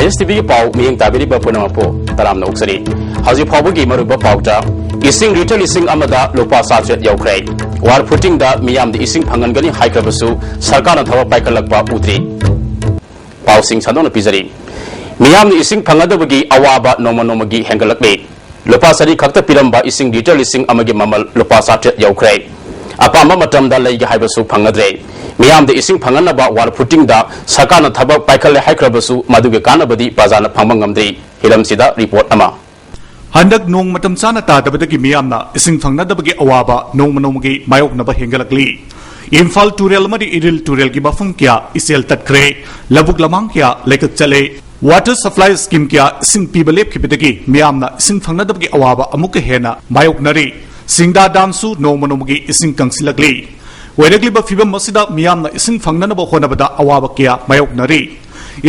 ISTV pau miyeng tabiri ba punamapo taram na uksari haji phabugi maruba pauta ising retail ising amada lupa satret yaukrai war putting da miyam de ising phangangani haikrabasu sarkar na thawa paikalakpa utri pau sing sadona pizari miyam de ising phangadabagi awaba nomagi hengalakbe lupa sari khakta piramba ising retail ising amagi mamal lupa satret yaukrai apamba matamda laiga haibasu phangadre miyam de ising phanganaba war putting da sarkar na thawa paikal haikrabasu maduge kanabadi bazana phamangamdri hilam sida report ama Handak nong matam sana tadabadagi miyamna ising phangnadabagi awaba nongmanonggi mayoknaba hengalakli Imphal turel madi iril turel gi bafung kya isel tatkre labuk lamang kya lekak chale water supply scheme kya ising pibalep khibidagi miyamna ising phangnadabagi awaba amuka hena mayoknari singda damsu nongmanonggi ising kangsilakli weregli ba fibam masida miyamna ising phangnanaba honabada awaba kya mayoknari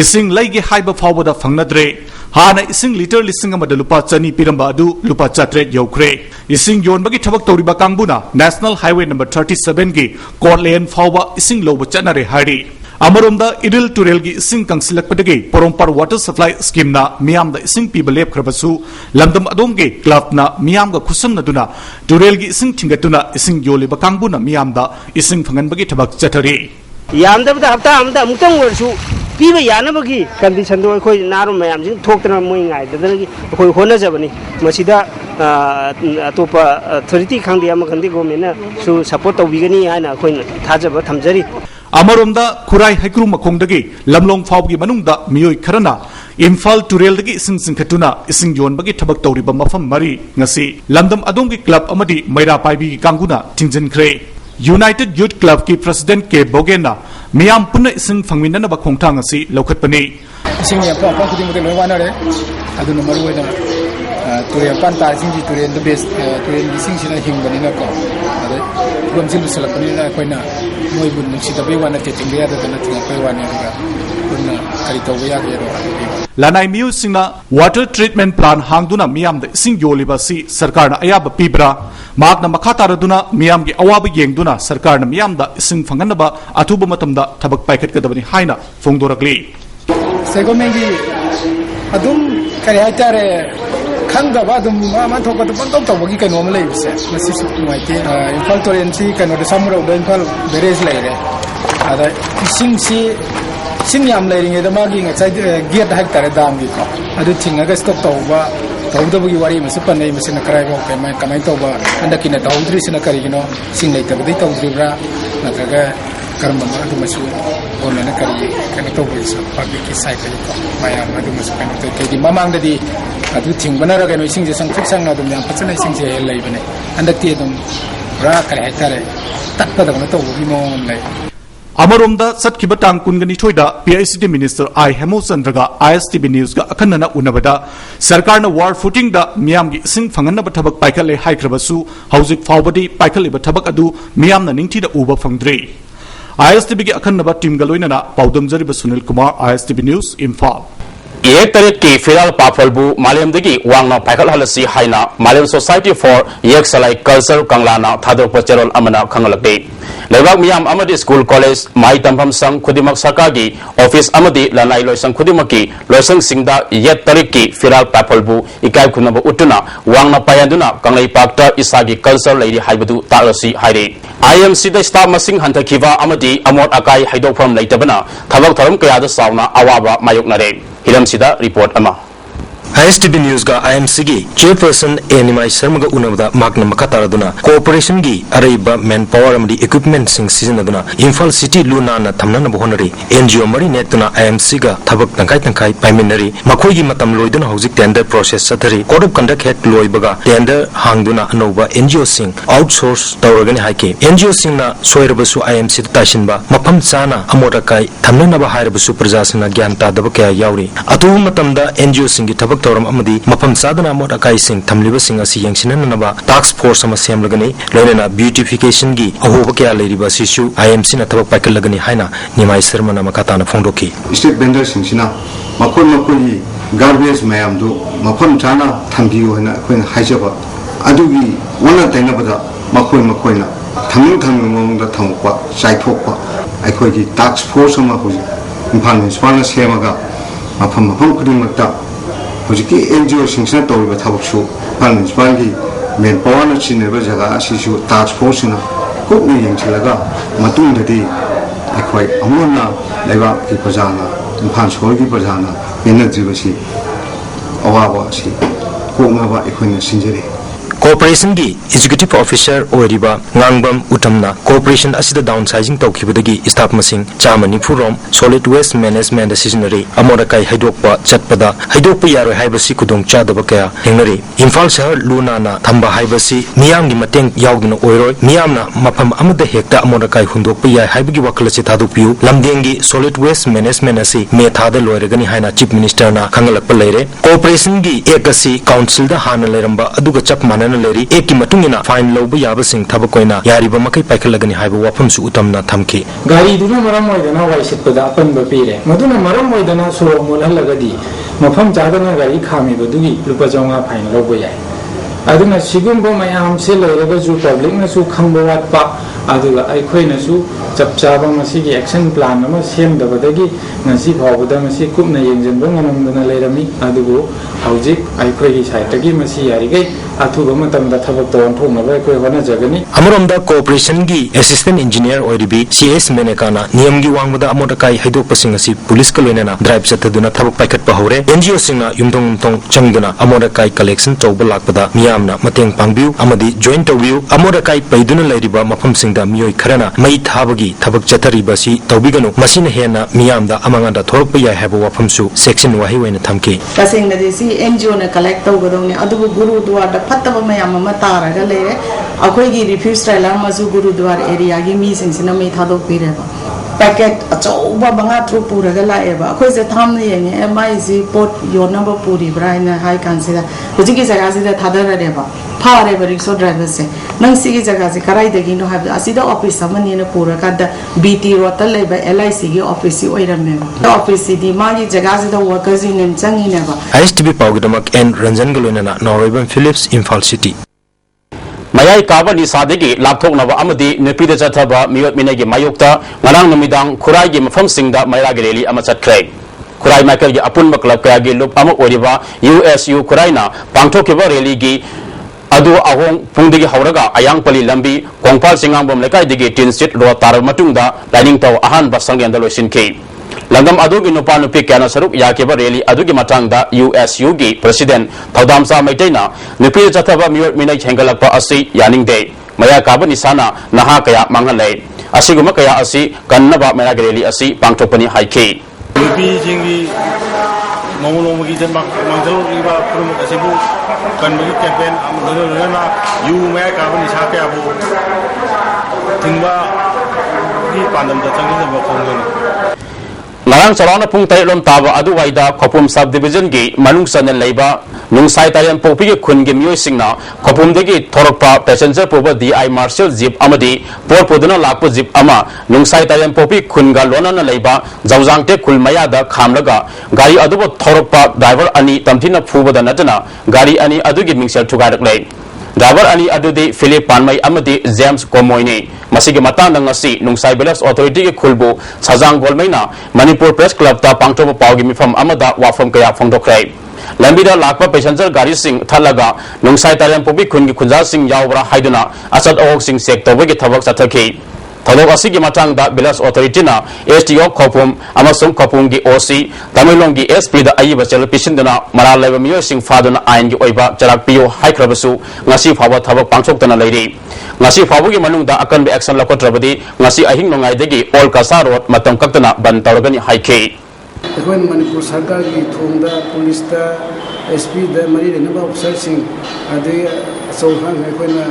ising laigi haiba phawbada phangnadre hana ising liter lising amada lupa chani piramba adu lupa chatre yaukre ising yonbagi thabak toriba kangbuna national highway number 37 gi korlen phawba ising loba chanare hari amaromda idil turel gi ising kangsilakpadagi porompar water supply scheme na miyam da ising pibalep khrabasu lamdam adonge club na miyam ga khusam na duna turel gi ising thingatuna ising yoliba kangbuna miyam da ising phanganbagi thabak chathari yamdabda hafta amda amtang warsu piba yanabagi condition do khoi naru mayam jing thokna moi ngai dadagi khoi hona jabani masida atopa authority khangdi ama khandi government na su support tawbigani haina khoi thajaba thamjari amaromda khurai haikru makhongdagi lamlong phawgi manungda miyoi kharana Imphal tureldagi ising singkhatuna ising yonbagi thabak tawriba mafam mari ngasi lamdam adongi club amadi maira paibi kanguna tingjankhre United Youth Club ki President K Bogena miyam punna ising phangminna ba khongthang asi lokhatpani ising ya pa kuding de loiwana re aduna maruena turel pan ta ising ji turel the best turel ising sina hingbani na ko ade gomjil salapani na koina moi bun nsi da be wana te tingya da na tinga pe wana ga punna kari to ya ge ro lanai miu singna water treatment plant hangduna miyam da ising yoliba si sarkar na ayaba pibra magna makataraduna miyam gi awaba yengduna sarkar na miyam da ising phanganaba athuba matamda thabak paikhat kadabani haina fongdorakli segomengi adum kari hatare khangda ba dum ma thok ba pon tok bagi kai normal leibse masi su mai te infal torency kano de samro de infal beres leire ada ising si sinyam leiring da magi ngai giat hak tare dam gi ko adu thinga ga stop to ba tawdabagi wari masi panai masi na karai ba kai mai kamai to ba andakina tawdri sina kari gino sing nei tabdi tawdri bra nakaga karma adu masu ona na kari kana to ba sa public sai kai ko maya adu masu kana to kai di mamang da di adu thingbana ra ga no sing je sang fik sang na dum yang pachana sing je lai bane andakti dum bra kare tare takpa da na to bi mo lai Amaromda satkiba tang kungani thoida PICT Minister I Hemosandraga ISTV News ga akhanna unabada sarkar na war footing da miyam gi sing phanganna ba thabak paikale haikrabasu hauzik fawbadi paikale ba thabak adu miyam na ningthi da uba phangdre ISTV gi akhanna ba team ga loina na paudam jari ba Sunil Kumar ISTV News Imphal Yek tarik ki firal papalbu Malayam degi wangna paikal halasi haina Malayam Society for Yek Salai Culture Kanglana Thador Pacherol amana khangalakde Lebak miyam amadi school college mai tampam sang khudimak sarkagi office amadi lanai loisang khudimaki loisang singda yet tarik ki firal papalbu ikai khunaba utuna wangna payanduna kanglai pakta isagi culture leiri haibadu talasi haire IMC da staff masing hantakhiva amadi amot akai haidokpham leitabana thabak thoram kaya da sauna awaba mayoknare hiram sida report ama ISTV News ga IMC gi chairperson Animai Sharma ga unabda magna makataraduna cooperation gi araiba manpower amdi equipment sing seasonaduna Imphal City Luna na thamnana bohonari NGO mari netuna IMC ga thabak tangkai paiminari makhoi gi matam loiduna hojik tender process sathari code of conduct het loibaga tender hangduna anoba NGO sing outsource tawragani haike NGO sing na soirabasu IMC tashinba mafam sana amota kai thamnana ba hairabasu prajasana gyan ta daba kya yauri atu matamda NGO sing gi thabak tawram amadi mafam sadana amota kai sing thamliba sing asi yangsinana ba task force ama semlagani loinana beautification gi ahoba kya leiriba sisu IMC na thabak paikal lagani haina nimai Sharma na makata na phongdoki state vendor singsina makoi garbage mayam do mafam chana thambiyo na koin haijaba adugi wana tainabada makoi na thamu mong da thampa saithokpa aikoi gi task force ama ho Imphal municipal na semaga mafam khudingmakta hojiki NGO singsina tawriba thabaksu Impal Municipal gi main power na chineba jaga asisu task force na kopni yengchilaga matungdadi akhoi amona leba ki prajana Impal Shor gi prajana benadribasi awawa si komaba ikhoina sinjere Corporation gi Executive Officer Oriba Ngangbam Utamna Corporation asida downsizing tawkhibadagi staff masing chamani phurom solid waste management decisionary amorakai haidokpa chatpada haidokpa yaroi haibasi kudong chadaba kaya hengnari Imphal shahar luna na thamba haibasi miyam gi mateng yaugina oiroi miyamna mafam amada hekta amorakai hundokpa yai haibagi wakalachi thadupiu lamdengi solid waste management asi me thada loiragani haina Chief Minister na khangalakpa leire Corporation gi ekasi council da hana leramba aduga chap mana leri eki matungina fine lobu yaba sing thabakoina yariba makai paikhalagani haiba wafam su utamna thamki gari duna maram moidana wai sitpada apan ba pire maduna maram moidana so molhalagadi mafam jadana gari khami badugi lupa jonga fine lobu yai aduna sigumbo mayam se leraba ju public na su khangba watpa aduga aikhoina su chapchaba masigi action plan ama semdabadagi ngasi phawbada masi kupna yengjenba ngamamdana lerami adugo haujik aikhoi gi saitagi masi yarigai athuba matamda thabak ton thongna koi hona jagani amromda cooperation gi assistant engineer oiribi CS menekana niyam gi wangmada amodakai haidok pasing asi police ka loinana drive chataduna thabak paikhat pa hore NGO singa yumdong changduna amodakai collection tawba lakpada miyamna mateng pangbiu amadi join tawbiu amodakai paiduna lairiba mafam singda miyoi kharana mai thabagi thabak chathariba si tawbiganu masina hena miyamda amanganda thorpa yai haba wafamsu section wahi waina thamki kasing na si NGO na collect tawgadong ni adubu gurudwara fattaba mayam ama taraga leire akhoi gi refuse trailer mazu gurudwara area gi mi singsina mai thadok pireba packet achauba banga tru puraga laeba akhoi se thamna yenge MIC port your number puri braina high consider hujigi jaga sida thadara reba phare bari so driver se nang sigi jaga se karai degi no have asida office samani na pura kada BT rotal leba LIC gi office oiramme office di magi jaga se da workers in changi neba ISTV pawgidamak N Ranjan galonana Norwegian Philips Imphal City Mayai Kabani Sadegi, Laptok Nava Amadi, Nepida Chataba, Miot Minegi Mayokta, Manang Namidang, Kurai from Singda, Mayrageli, Amachat Craig. Kurai Michael Apun Maklapkagi, Lup Amo Oriva, USU Kuraina, Pangtokiva Religi, Adu Ahong, Pundigi Hauraga, Ayang Pali Lambi, Kongpal Singam Lekai Digi, Tin Sit, Rotar Matunda, Lining Tau Ahan Basang and the Losin K. Langam Adugi Nupanu Pikana Saruk Yakiba Reli Adugi Matanga USU gi President HODAM Sa Maitena Nipil Chataba Miot Minaj Hengalakpa Asi Yaning Day Maya Kabani Sana Naha Kaya Mangalay Asiguma Kaya Asi Kanaba Meragreli Asi Pangtopani Haiki Nupi Jingi Mongolomagi Janmak Manjalo Riva Prum Asibu Kanbagi Campaign Amdana You Maya Kabani Sake Abu Tingba Di Pandam Datangin Bakong Narang Sarana Pung Tailom Tava Aduwaida Kopum Subdivision gi Manung Sanan Laiba Nungsai Tarian Popi Kungi Singna Kopum Degi Torpa Passenger Poba DI Marshal Zip Amadi Por Poduna Lapu Zip Ama Nungsai Tarian Popi Kunga Lona Laiba Zawzangte Kulmayada Kamlaga Gari Adubo Torpa Driver Ani Tamtina Fuba the Natana Gari Ani Adugi Mingsel Tugarak Lay Driver Ani Adudi Philip Panmai Amadi James Komoini Masigi Matanda ngasi Nungsai Belas Authority ki Khulbu Sajang Golmaina Manipur Press Club ta Pangtoba Paugi Mifam Amada Wafam Kaya Fongdokrai Lambida Lakpa Passenger Gari Sing Thalaga Nungsai Tarian Pobi Kungi Kunjal Sing Yaubra Haiduna Asad Awok Sing Sektor Wigi Thabak Sathaki Thalok Asigi Matanga Belas Authority na STO Kopum Amasung Kopum gi OC Tamilong gi SP da Ayiba Chel Pishinduna Maralaiba Miyo Sing Faduna Ain gi Oiba Charak Piyo Haikrabasu ngasi Phawa Thabak Pangsoktana Leiri ngasi Phabugi Manungda Akanbe Action Lakotrabadi ngasi Ahing Nongai Degi All Kasa Road Matam Kaktana Ban Tauragani Haike Ekhoin Manipur Sarkar gi thongda police da SP da mari renaba officer sing ade sohang ekhoina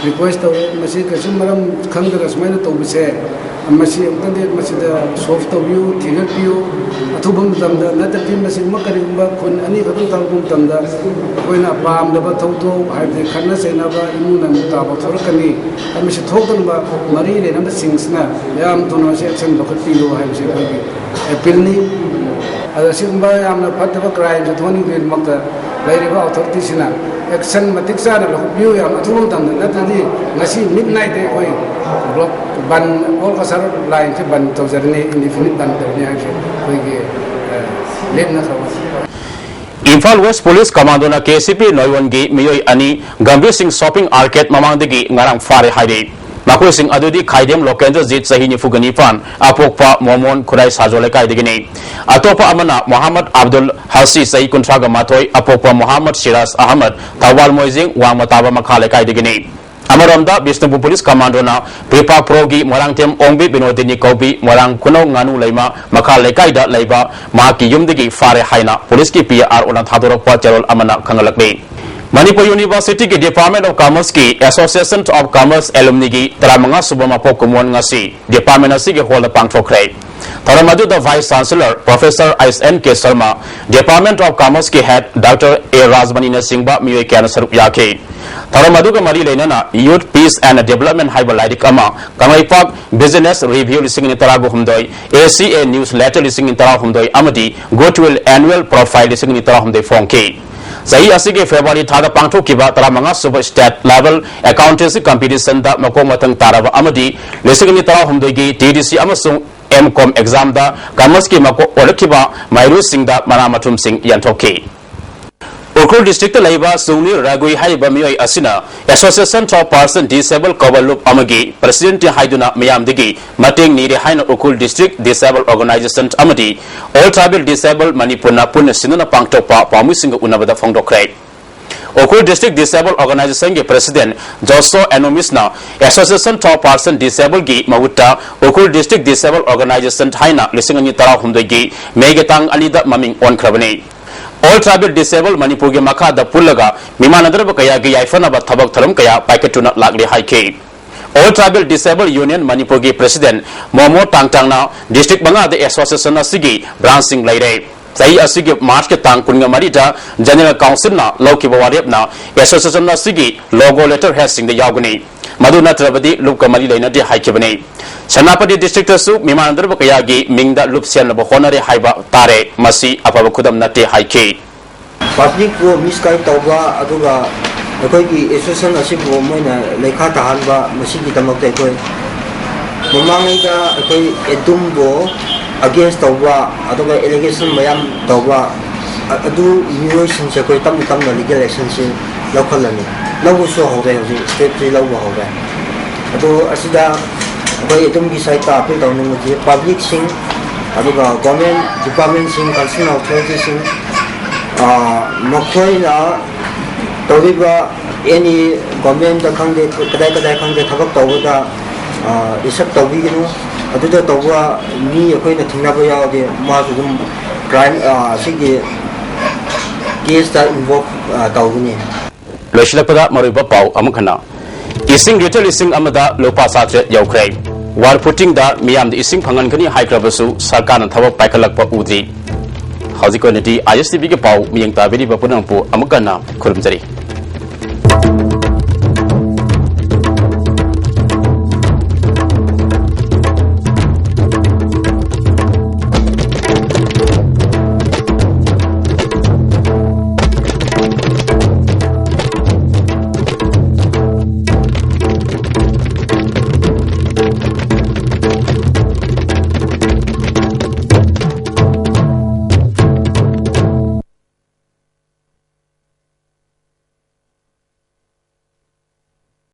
request to masi kasum maram khangda rasmaina to bise masi amtande masi da soft to view thigal view athubam tamda natati masi makari ba khun ani khadum tangum tamda koina pam da ba thauto haide khanna sena ba imuna muta ba thorakani masi thokan ba mari le nam singsna yam tono se action lokati lo haise ko appeal ni ada simba yamna phatta ba crime thoni le makta lairiba authority sina action matiksa na view yam athubam tamda natati ngasi midnight de koi block ban all kasar line se ban to jarne indefinite ban to ne haise koi ge लेना था Imphal West Police Commando na KCP Noiwongi Miyoi Ani Gambir Singh Shopping Arcade Mamangdagi ngarang fare haide Makoi Singh adudi Khaidem Lokendra Jit Sahini Fugani Fan Apokpa Momon Kurai Sajole Kaidegini Atopa Amana Muhammad Abdul Hasi Sahi Kuntraga Matoi Apokpa Muhammad Shiraz Ahmad Tawal Moizing Wangmataba Makhale Kaidegini Amaramda Bishnupur Police Commando na Pripa Progi Morang Tem Ongbi Binodini Kobi Morang Kuno Nganu Leima Makhale Kaida Leiba Maki Yumdigi Fare Haina Police ki PR Ulan Thadorokpa Jarol Amana Kangalakni Manipur University ki Department of Commerce ki Association of Commerce Alumni ki Taramanga Subama Pokumon Ngasi Department Asigi Hall Pangthokre Taramadu the Vice Chancellor Professor ISNK Sharma Department of Commerce ki Head Dr. A. Rajmanina Singba Miyoy Kana Sarup Yake Taramadu ka Mari Lenana Youth Peace and Development High Lighting Ama Kangaipak Business Review Lising Tarago Humdoi ACA Newsletter Lising Tarahumdoi Amadi Goodwill Annual Profile Lising Tarahumdoi Fonke Sahi Asige February Tada Pangto Kiba Taramanga Super State Level Accountancy Competition da Makomatang Tarava Amadi Lising Tarahumdoi TDC Amasung MCOM exam da Commerce ki Mako Olakiba Mairu Singh da Manamatum Singh Yantoke Urkul District Laiba Sungni Ragui Haiba Miyoi Asina Association of Person Disabled Cover Loop Amagi President Haiduna Mayam Digi Mating Niri Haina Urkul District Disabled Organization Amadi All Tribal Disabled Manipurna Puna Sinuna Pangtopa Pamusinga Unabada Fongdokrai Urkul District Disabled Organization Ge President Joso Anomisna Association of Person Disabled Gi Mawutta Urkul District Disabled Organization Haina Lisingani Tara Humdagi Megatang Alida Maming on Krabani All Tribal Disabled Manipur ge Makha da Pulaga Mimanadra Kaya Gi Yaifana Tabak Tharam Kaya Paikatuna Lagli Haike All Tribal Disabled Union Manipur ge President Momo Tangtangna District Banga the Association Asigi Brancing Laire Sahi Asigi March ke Tang Kunga Marita General Council na Loki Bawarepna Association Asigi Logo Letter Hessing the Yaguni Maduna Travadi Luka Mali Lena de Haikebane Sanapati District Su Mimanandra Kayagi Mingda Lupsian Honore Haiba Tare Masi Apabakudam Nate Haike Public को misguide तौबा अदुगा अखोई association असिबो Moina लेखा ताहानबा मसिगी तमकते अखोई ममांगैदा अखोई एदुमबो against तौबा अदुगा allegation मयाम तौबा अदु मियोइसिंग से अखोई तम लीगल एक्शन से लौखलनी लौबसो होदे होजि स्टेट फ्री लौबो होदे अदु असिदा अखोई एदुमगी साइटा अपील तौनिंगि पब्लिक सिंग अदुगा गवर्नमेंट डिपार्टमेंट सिंग कंसर्न अथॉरिटी सिंग मखोइना तौरिबा एनी गवर्नमेंट दा खंगे कदाय कदाय खंगे थबक तौबदा रिसर्च तौबिगिनु अदुदा तौबा मी अखोइना थिंगनाबा यावदे मासुदुम क्राइम सिगी केस दा involve तौगनी Loshilapada Mariba Pau Amukana Ising Little Ising Amada Lopa Satre Yaukrai War putting the Miam the Ising Pangankani High Krabasu Sarkan and Tava Pakalakpa Udri How's the quality ISTV Pau Miang Tabidi Bapunampo Amukana Kurumzari